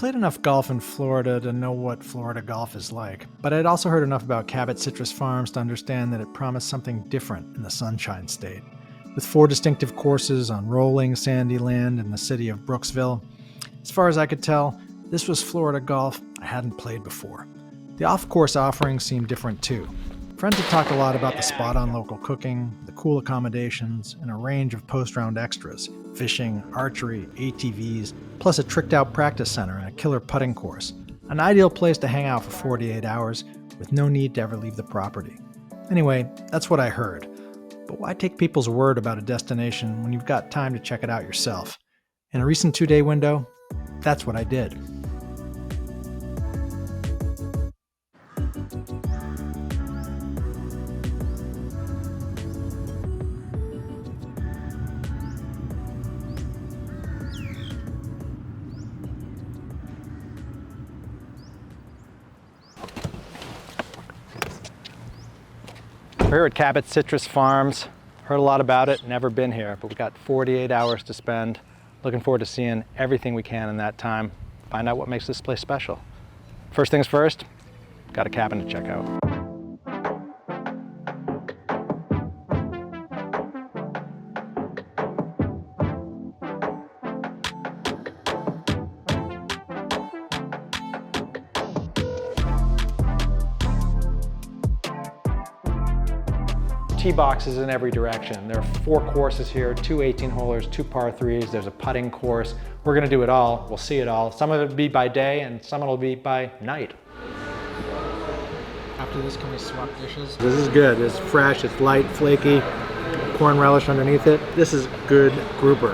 played enough golf in Florida to know what Florida golf is like, but I'd also heard enough about Cabot Citrus Farms to understand that it promised something different in the Sunshine State. With 4 distinctive courses on rolling, sandy land in the city of Brooksville, as far as I could tell, this was Florida golf I hadn't played before. The off-course offerings seemed different too. Friends had talked a lot about the spot-on local cooking, the cool accommodations, and a range of post-round extras, fishing, archery, ATVs, plus a tricked-out practice center and a killer putting course. An ideal place to hang out for 48 hours with no need to ever leave the property. Anyway, that's what I heard. But why take people's word about a destination when you've got time to check it out yourself? In a recent 2-day window, that's what I did. We're here at Cabot Citrus Farms. Heard a lot about it, never been here, but we've got 48 hours to spend. Looking forward to seeing everything we can in that time. Find out what makes this place special. First things first, got a cabin to check out. Tee boxes in every direction. There are 4 courses here, 2 18-holers, 2 par 3s. There's a putting course. We're gonna do it all. We'll see it all. Some of it will be by day and some of it will be by night. After this, can we swap dishes? This is good. It's fresh, it's light, flaky, corn relish underneath it. This is good grouper.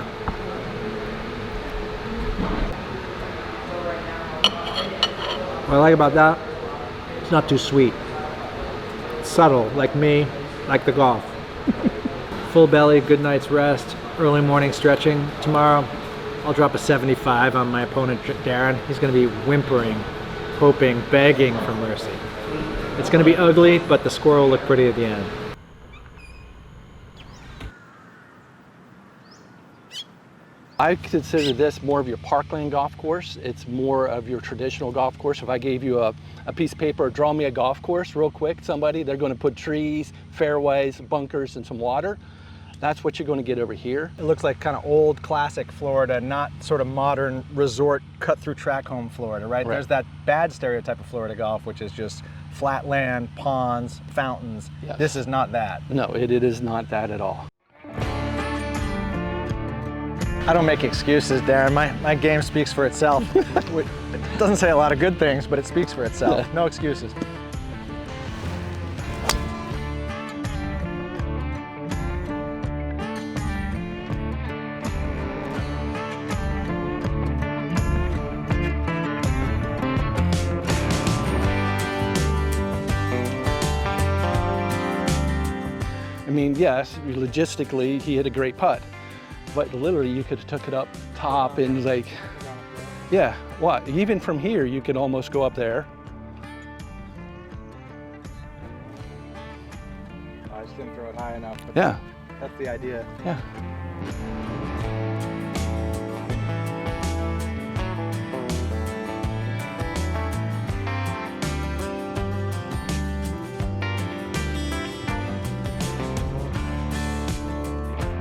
What I like about that, it's not too sweet. It's subtle, like me. Like the golf. Full belly, good night's rest, early morning stretching. Tomorrow, I'll drop a 75 on my opponent, Darren. He's gonna be whimpering, hoping, begging for mercy. It's gonna be ugly, but the score will look pretty at the end. I consider this more of your parkland golf course. It's more of your traditional golf course. If I gave you a piece of paper, draw me a golf course real quick, somebody, they're gonna put trees, fairways, bunkers, and some water. That's what you're gonna get over here. It looks like kind of old, classic Florida, not sort of modern resort, cut-through track home Florida, right? There's that bad stereotype of Florida golf, which is just flat land, ponds, fountains. Yes. This is not that. No, it is not that at all. I don't make excuses, Darren. My game speaks for itself. It doesn't say a lot of good things, but it speaks for itself. No excuses. I mean, yes, logistically, he hit a great putt. But literally, you could have took it up top and like, yeah, what? Even from here, you could almost go up there. I just didn't throw it high enough. Yeah. That's the idea. Yeah.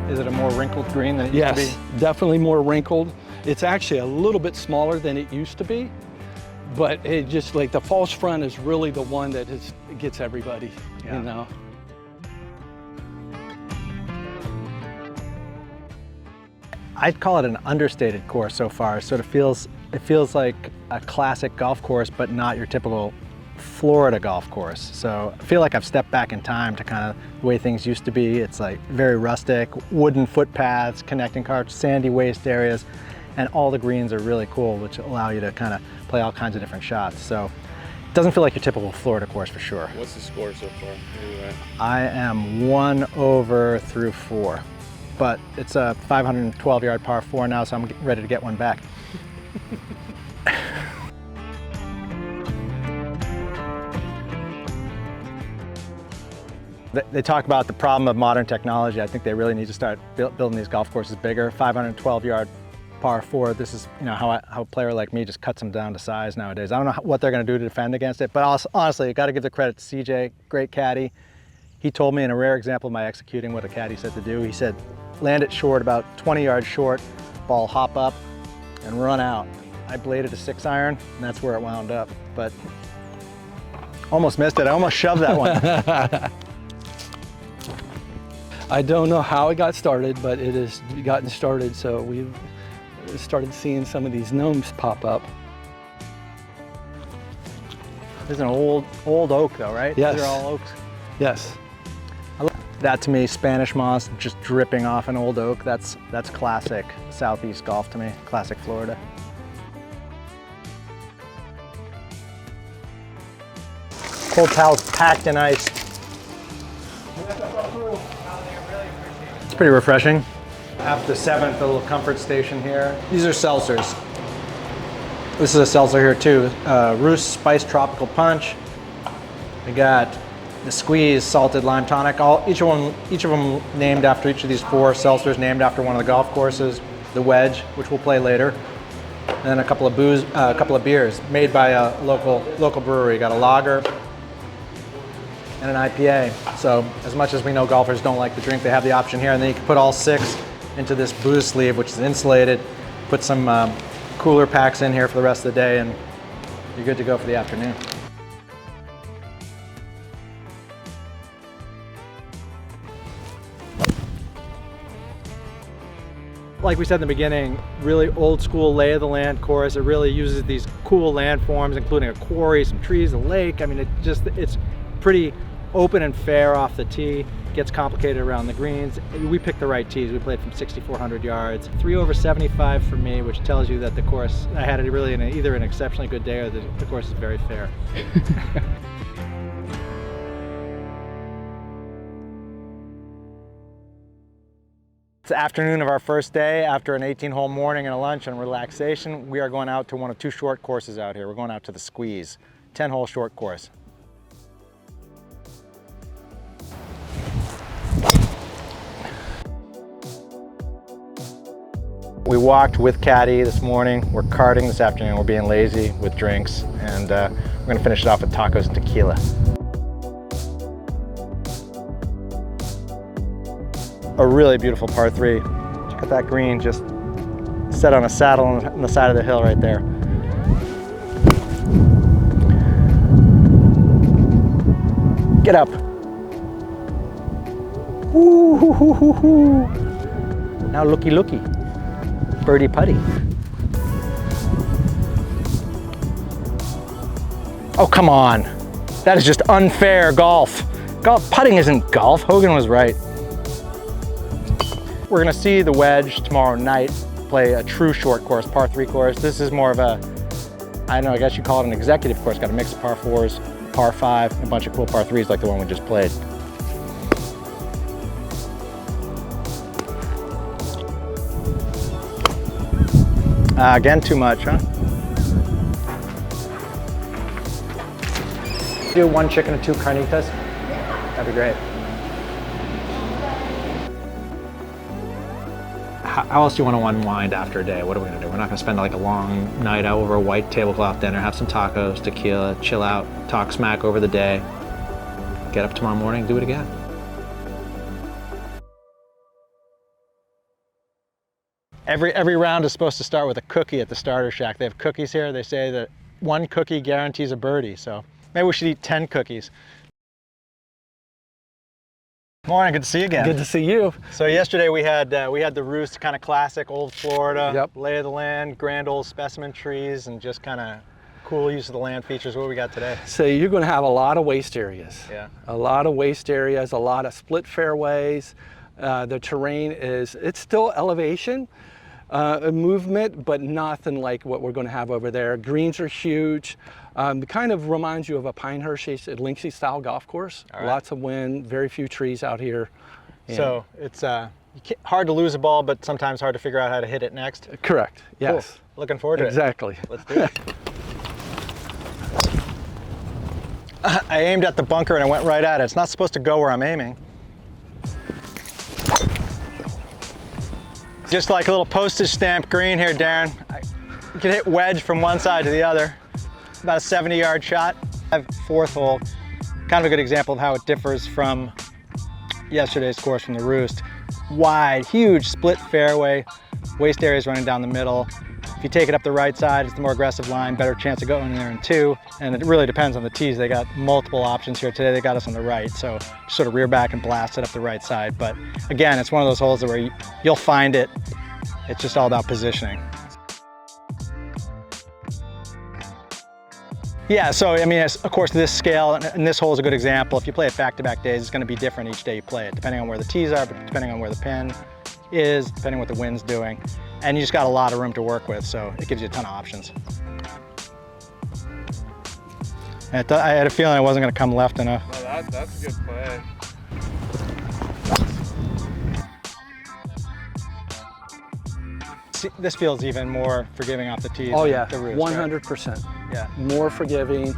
Is it a more wrinkled green than it used to be? Yes, definitely more wrinkled. It's actually a little bit smaller than it used to be, but it just like the false front is really the one that gets everybody, you know. I'd call it an understated course so far. It feels like a classic golf course, but not your typical Florida golf course. So I feel like I've stepped back in time to kind of the way things used to be. It's like very rustic, wooden footpaths, connecting carts, sandy waste areas, and all the greens are really cool, which allow you to kind of play all kinds of different shots. So it doesn't feel like your typical Florida course for sure. What's the score so far? Anyway. I am 1 over through 4, but it's a 512-yard par 4 now, so I'm ready to get one back. They talk about the problem of modern technology. I think they really need to start building these golf courses bigger. 512-yard par 4. This is, you know, how a player like me just cuts them down to size nowadays. I don't know what they're going to do to defend against it, but also, honestly, you got to give the credit to CJ, great caddy. He told me in a rare example of my executing what a caddy said to do. He said, land it short, about 20 yards short, ball hop up and run out. I bladed a 6-iron, and that's where it wound up, but almost missed it. I almost shoved that one. I don't know how it got started, but it has gotten started, so we've started seeing some of these gnomes pop up. This is an old oak though, right? Yes. These are all oaks. Yes. That to me, Spanish moss just dripping off an old oak, that's classic Southeast golf to me, classic Florida. Cold towels packed in ice. It's pretty refreshing. After the 7th, a little comfort station here. These are seltzers. This is a seltzer here too. Roost Spice Tropical Punch. We got the Squeeze Salted Lime Tonic. Each of them named after each of these 4 seltzers, named after one of the golf courses. The Wedge, which we'll play later. And then a couple of beers made by a local brewery. Got a lager and an IPA. So as much as we know golfers don't like to drink, they have the option here, and then you can put all 6 into this booze sleeve, which is insulated. Put some cooler packs in here for the rest of the day, and you're good to go for the afternoon. Like we said in the beginning, really old school lay of the land course. It really uses these cool landforms, including a quarry, some trees, a lake. I mean, it's pretty open and fair off the tee. Gets complicated around the greens. We picked the right tees. We played from 6,400 yards. 3 over 75 for me, which tells you that the course, I had it really in either an exceptionally good day or the course is very fair. It's the afternoon of our first day. After an 18-hole morning and a lunch and relaxation, we are going out to one of 2 short courses out here. We're going out to the Squeeze, 10-hole short course. We walked with Caddy this morning. We're karting this afternoon. We're being lazy with drinks, and we're gonna finish it off with tacos and tequila. A really beautiful par 3. Check out that green, just set on a saddle on the side of the hill right there. Get up. Ooh, hoo, hoo, hoo, hoo. Now looky. Birdie putty. Oh, come on. That is just unfair golf. Putting isn't golf. Hogan was right. We're gonna see the Wedge tomorrow night, play a true short course, par 3 course. This is more of a, I don't know, I guess you call it an executive course. Got a mix of par 4s, par 5, and a bunch of cool par 3s like the one we just played. Again, too much, huh? Do 1 chicken and 2 carnitas? That'd be great. How else do you want to unwind after a day? What are we gonna do? We're not gonna spend like a long night out over a white tablecloth dinner, have some tacos, tequila, chill out, talk smack over the day, get up tomorrow morning, do it again. Every round is supposed to start with a cookie at the starter shack. They have cookies here. They say that 1 cookie guarantees a birdie, so maybe we should eat 10 cookies. Morning, good to see you again. Good to see you. So yesterday we had the Roost, kind of classic old Florida, Yep. lay of the land, grand old specimen trees, and just kind of cool use of the land features. What do we got today? So you're going to have a lot of waste areas. Yeah. A lot of waste areas, a lot of split fairways. The terrain it's still elevation, a movement, but nothing like what we're going to have over there. Greens are huge. It kind of reminds you of a Pinehurst Linksy style golf course. All right. Lots of wind, very few trees out here. So it's hard to lose a ball, but sometimes hard to figure out how to hit it next. Correct, yes. Cool. Looking forward to Exactly. it. Let's do it. I aimed at the bunker and I went right at it. It's not supposed to go where I'm aiming. Just like a little postage stamp green here, Darren. You can hit wedge from one side to the other. About a 70-yard shot. I have fourth hole. Kind of a good example of how it differs from yesterday's course from the Roost. Wide, huge split fairway. Waste areas running down the middle. If you take it up the right side, it's the more aggressive line, better chance of going in there in 2. And it really depends on the tees. They got multiple options here. Today they got us on the right, so just sort of rear back and blast it up the right side. But again, it's one of those holes where you'll find it. It's just all about positioning. Yeah, so I mean, of course, this scale, and this hole is a good example. If you play it back-to-back days, it's going to be different each day you play it, depending on where the tees are, but depending on where the pin is, depending on what the wind's doing. And you just got a lot of room to work with, so it gives you a ton of options. And I had a feeling I wasn't going to come left enough. No, that's a good play. See, this feels even more forgiving off the tees. Oh yeah, the Roost, 100%. Right? Yeah. More forgiving.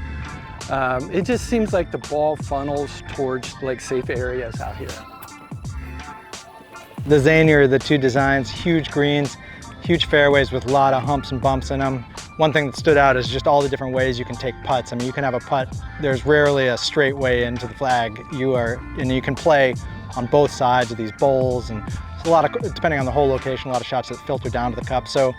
It just seems like the ball funnels towards like safe areas out here. The zanier, the two designs, huge greens, huge fairways with a lot of humps and bumps in them. One thing that stood out is just all the different ways you can take putts. I mean, you can have a putt, there's rarely a straight way into the flag. And you can play on both sides of these bowls, and a lot of, depending on the hole location, a lot of shots that filter down to the cup. So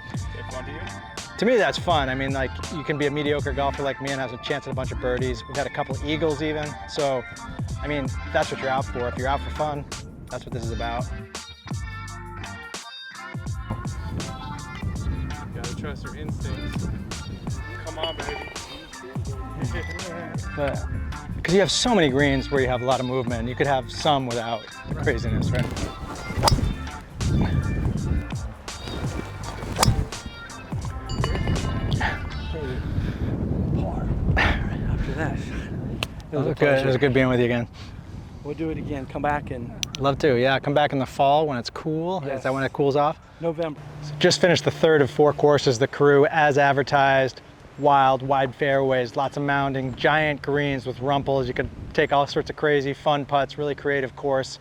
to me, that's fun. I mean, like, you can be a mediocre golfer like me and have a chance at a bunch of birdies. We've had a couple of eagles even. So, I mean, that's what you're out for. If you're out for fun, that's what this is about. Gotta trust your instincts. Come on, baby. But because you have so many greens where you have a lot of movement, you could have some without the craziness, right? After that, it was a Good. pleasure. It was good being with you again. We'll do it again. Come back in Love to, yeah. Come back in the fall when it's cool. Yes. Is that when it cools off? November. Just finished the third of 4 courses, the Karoo, as advertised. Wild, wide fairways, lots of mounding, giant greens with rumples. You could take all sorts of crazy, fun putts, really creative course.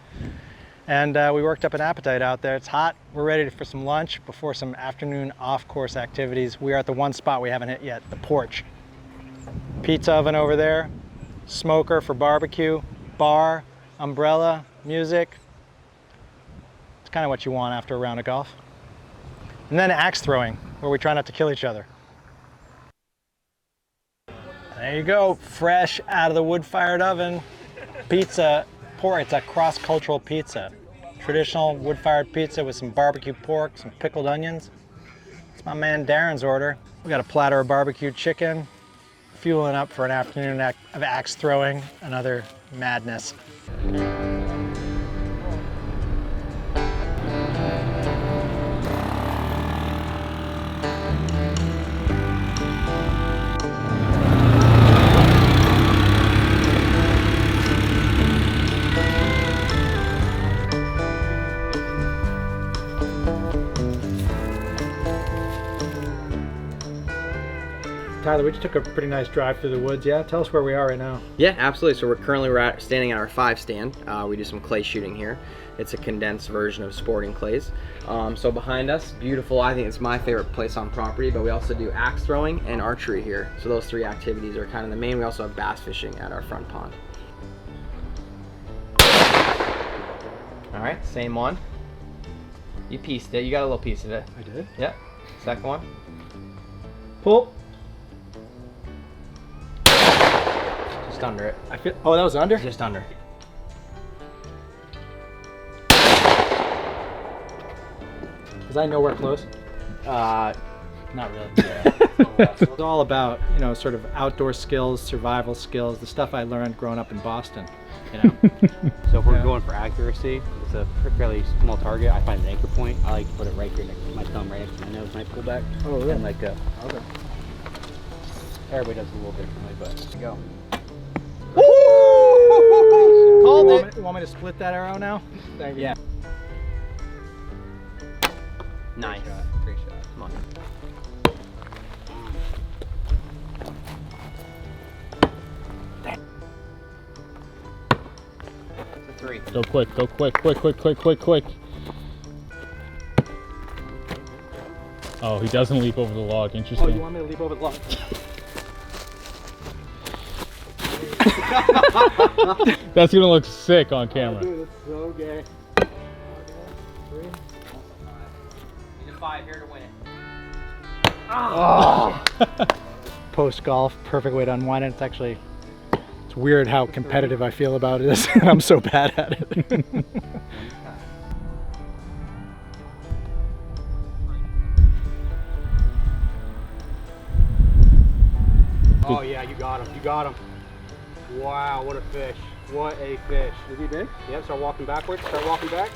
And we worked up an appetite out there. It's hot. We're ready for some lunch before some afternoon off-course activities. We are at the one spot we haven't hit yet, the porch. Pizza oven over there, smoker for barbecue, bar, umbrella, music. It's kind of what you want after a round of golf. And then axe throwing, where we try not to kill each other. There you go, fresh out of the wood-fired oven. Pizza, pork, it's a cross-cultural pizza. Traditional wood-fired pizza with some barbecue pork, some pickled onions. It's my man Darren's order. We got a platter of barbecued chicken, fueling up for an afternoon of axe throwing and other madness. Tyler, we just took a pretty nice drive through the woods. Yeah, tell us where we are right now. Yeah, absolutely. So we're standing at our 5 stand. We do some clay shooting here. It's a condensed version of sporting clays. So behind us, beautiful. I think it's my favorite place on property, but we also do axe throwing and archery here. So those 3 activities are kind of the main. We also have bass fishing at our front pond. All right, same one. You pieced it. You got a little piece of it. I did. Yep. Second one. Pull. Just under it. I feel. Oh, that was under? Just under. Was I nowhere close? Not really. It's all about, you know, sort of outdoor skills, survival skills, the stuff I learned growing up in Boston. You know. So if we're going for accuracy, it's a fairly small target. I find an anchor point. I like to put it right here next to my thumb, right next to my nose, when I pull back. Oh, really? And like Okay. everybody does it a little differently, but there you go. Called it. You want me to split that arrow now? Thank you. Yeah. Nice. Great shot. Come on. It's a 3. Go quick, quick. Oh, he doesn't leap over the log. Interesting. Oh, you want me to leap over the log? That's gonna look sick on camera. Dude, that's so gay. Need a 5 here to win it. Oh. Post golf, perfect way to unwind it. It's weird how competitive I feel about it. I'm so bad at it. Oh yeah, you got him. You got him. Wow, what a fish. What a fish. Is he big? Yep, start walking backwards. Start walking back.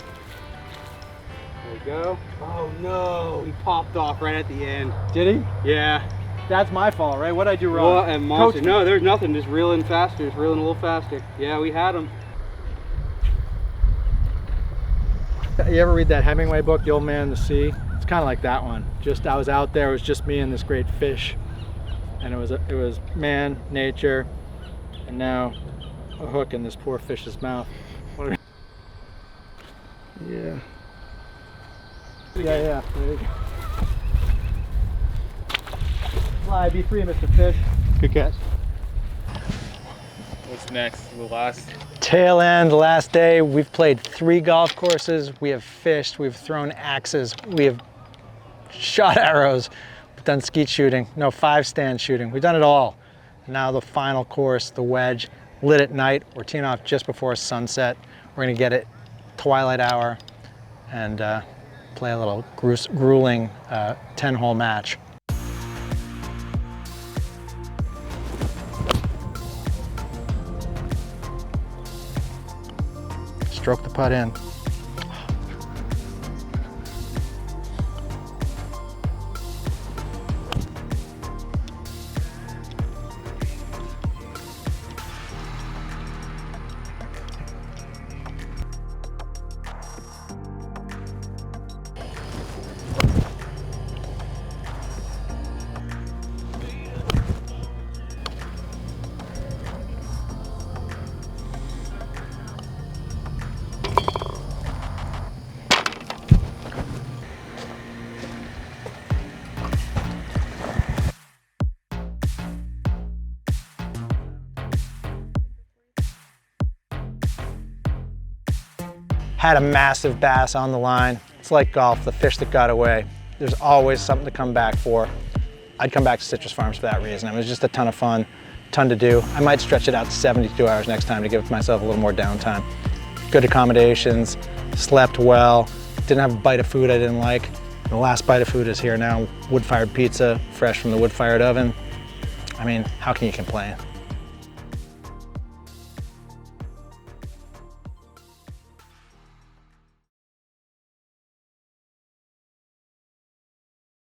There we go. Oh no, he popped off right at the end. Did he? Yeah. That's my fault, right? What'd I do wrong? What a monster. Coach. No, there's nothing. Just reeling faster. Just reeling a little faster. Yeah, we had him. You ever read that Hemingway book, The Old Man and the Sea? It's kind of like that one. Just I was out there, it was just me and this great fish. And it was man, nature, and now a hook in this poor fish's mouth. Yeah. Yeah. There you go. Fly, be free, Mr. Fish. Good catch. What's next? The last. Tail end, last day. We've played 3 golf courses. We have fished. We've thrown axes. We have shot arrows. We've done skeet shooting. No, 5-stand shooting. We've done it all. Now the final course, the Wedge, lit at night. We're teeing off just before sunset. We're going to get it twilight hour and play a little grueling 10-hole match. Stroke the putt in. Had a massive bass on the line. It's like golf, the fish that got away. There's always something to come back for. I'd come back to Citrus Farms for that reason. It was just a ton of fun, ton to do. I might stretch it out to 72 hours next time to give myself a little more downtime. Good accommodations, slept well, didn't have a bite of food I didn't like. The last bite of food is here now. Wood-fired pizza, fresh from the wood-fired oven. I mean, how can you complain?